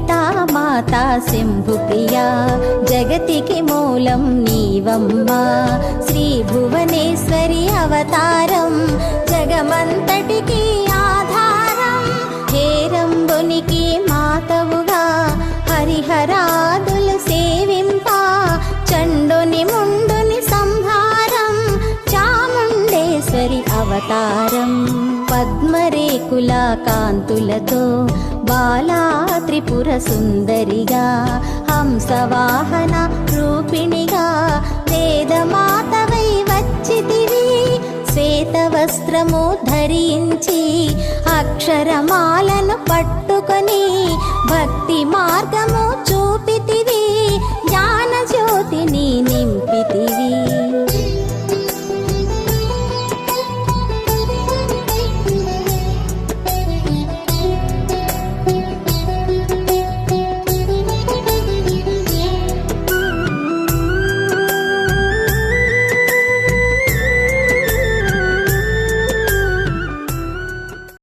లలితా మాతా శంభుప్రియా జగతికి మూలం నీవమ్మా శ్రీ భువనేశ్వరి అవతారం జగమంతటికి ఆధారం హేరంబునికి మాతవుగా హరిహరాదులు సేవింప చండుని ముండుని సంహారం చాముండేశ్వరి అవతారం పద్మరేకుల కాంతులతో బాలా త్రిపుర సుందరిగా హంసవాహన రూపిణిగా వేదమాతవై వచ్చితివి శ్వేత వస్త్రము ధరించి అక్షరమాలను పట్టుకొని భక్తి మార్గము చూపితి